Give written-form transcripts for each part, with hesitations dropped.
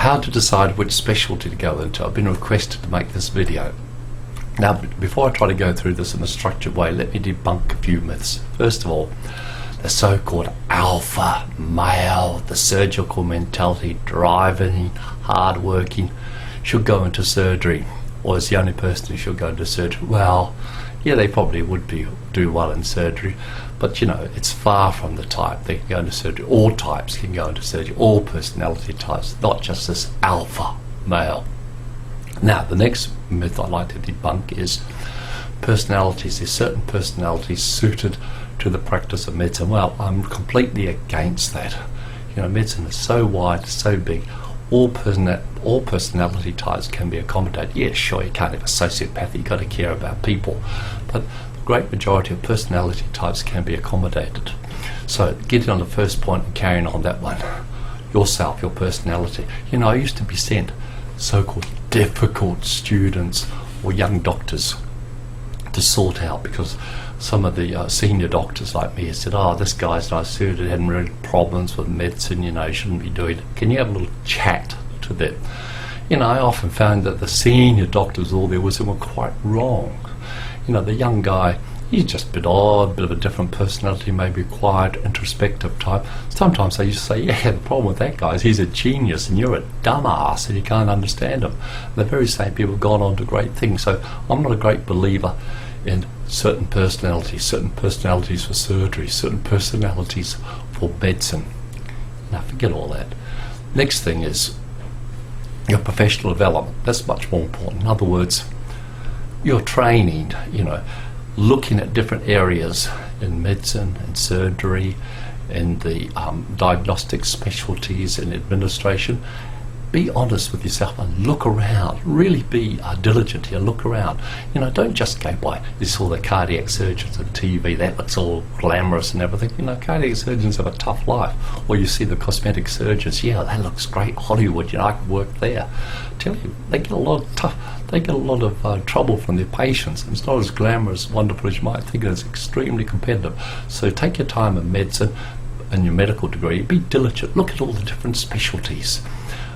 how to decide which specialty to go into. I've been requested to make this video. Now, before I try to go through this in a structured way, let me debunk a few myths. First of all, the so-called alpha male, the surgical mentality, driving, hard-working, should go into surgery, or is the only person who should go into surgery. Well, yeah, they probably would do well in surgery, but you know, it's far from the type. They can go into surgery. All types can go into surgery, all personality types, not just this alpha male. Now, the next myth I'd like to debunk is personalities. There's certain personalities suited to the practice of medicine. Well, I'm completely against that. You know, medicine is so wide, so big. All personality types can be accommodated. Yes, sure, you can't have a sociopath, you've got to care about people, but the great majority of personality types can be accommodated. So, getting on the first point and carrying on that one, yourself, your personality. You know, I used to be sent so-called difficult students or young doctors to sort out, because some of the senior doctors like me said, oh, this guy's not suited, hadn't really problems with medicine, you know, he shouldn't be doing it. Can you have a little chat to them? You know, I often found that the senior doctors, all their wisdom, were quite wrong. You know, the young guy, he's just a bit odd, bit of a different personality, maybe quiet, introspective type. Sometimes I used to say, yeah, the problem with that guy is he's a genius and you're a dumbass and you can't understand him. And the very same people have gone on to great things. So I'm not a great believer in certain personalities for surgery, certain personalities for medicine. Now forget all that. Next thing is your professional development. That's much more important. In other words, your training, you know, looking at different areas in medicine and surgery, in the diagnostic specialties and administration. Be honest with yourself and look around. Really be diligent here. Look around. You know, don't just go by this all the cardiac surgeons on TV. That looks all glamorous and everything. You know, cardiac surgeons have a tough life. Or you see the cosmetic surgeons. Yeah, that looks great. Hollywood. You know, I could work there. I tell you, they get a lot of trouble from their patients. It's not as glamorous, wonderful as you might think. It's extremely competitive. So take your time in medicine and your medical degree. Be diligent. Look at all the different specialties.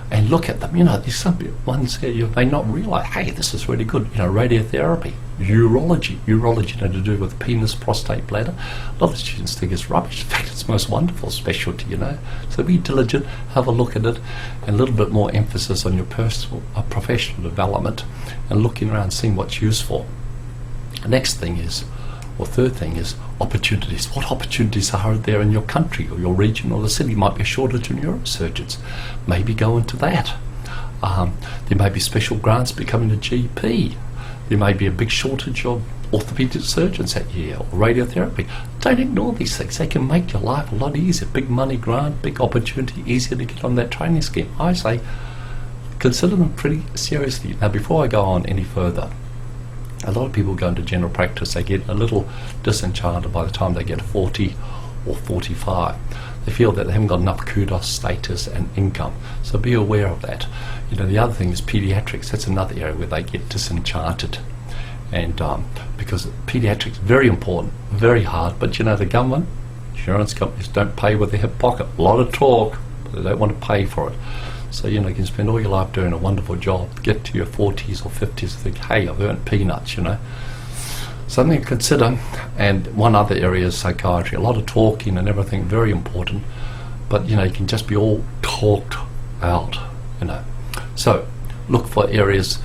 And look at them. You know, there's some ones here you may not realise, hey, this is really good. You know, radiotherapy, urology had to do with penis, prostate, bladder. A lot of students think it's rubbish. In fact, it's the most wonderful specialty, you know. So be diligent, have a look at it, and a little bit more emphasis on your personal, professional development and looking around, seeing what's useful. The next thing is, or third thing is, opportunities. What opportunities are there in your country or your region or the city? Might be a shortage of neurosurgeons. Maybe go into that. There may be special grants becoming a GP. There may be a big shortage of orthopedic surgeons that year, or radiotherapy. Don't ignore these things. They can make your life a lot easier. Big money grant, big opportunity, easier to get on that training scheme. I say consider them pretty seriously. Now, before I go on any further, a lot of people go into general practice, they get a little disenchanted by the time they get 40 or 45. They feel that they haven't got enough kudos, status and income. So be aware of that. You know, the other thing is pediatrics. That's another area where they get disenchanted. And because pediatrics is very important, very hard, but you know, the government, insurance companies don't pay with their hip pocket. A lot of talk, but they don't want to pay for it. So, you know, you can spend all your life doing a wonderful job, get to your 40s or 50s and think, hey, I've earned peanuts, you know. Something to consider. And one other area is psychiatry. A lot of talking and everything, very important. But, you know, you can just be all talked out, you know. So, look for areas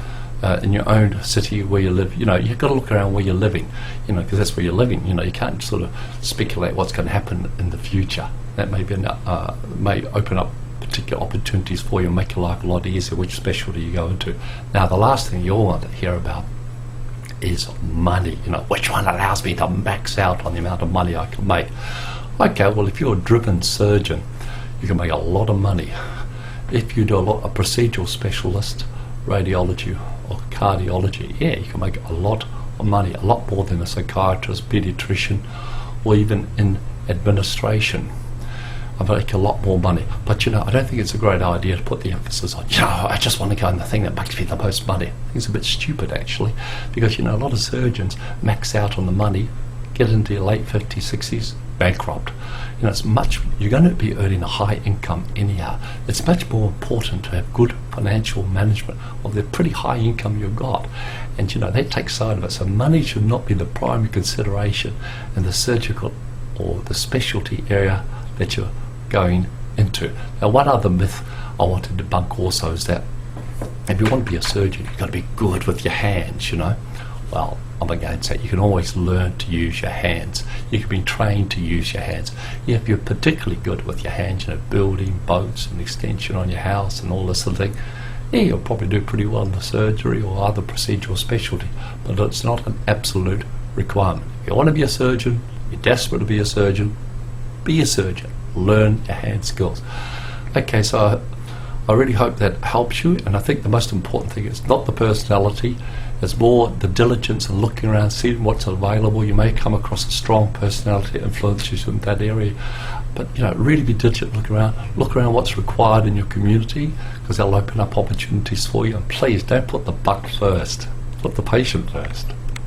in your own city where you live. You know, you've got to look around where you're living, you know, because that's where you're living. You know, you can't sort of speculate what's going to happen in the future. That may open up particular opportunities for you and make your life a lot easier, which specialty you go into. Now, the last thing you all want to hear about is money. You know, which one allows me to max out on the amount of money I can make? Okay, well, if you're a driven surgeon, you can make a lot of money. If you do a procedural specialist, radiology or cardiology, yeah, you can make a lot of money, a lot more than a psychiatrist, pediatrician, or even in administration. I make a lot more money. But you know, I don't think it's a great idea to put the emphasis on, you know, I just want to go in the thing that makes me the most money. I think it's a bit stupid actually, because you know, a lot of surgeons max out on the money, get into your late 50s, 60s, bankrupt. you're going to be earning a high income anyhow. It's much more important to have good financial management of the pretty high income you've got. And that takes side of it. So money should not be the primary consideration in the surgical or the specialty area that you're going into. Now, one other myth I want to debunk also is that if you want to be a surgeon, you've got to be good with your hands, Well, I'm against that. You can always learn to use your hands. You can be trained to use your hands. If you're particularly good with your hands, building boats and extension on your house and all this sort of thing, you'll probably do pretty well in the surgery or other procedural specialty, but it's not an absolute requirement. If you want to be a surgeon, you're desperate to be a surgeon, be a surgeon. Learn your hand skills. Okay, so I really hope that helps you, and I think the most important thing is not the personality, it's more the diligence and looking around, seeing what's available. You may come across a strong personality that influences you in that area, but really be diligent, look around what's required in your community, because they'll open up opportunities for you. And please don't put the buck first, put the patient first.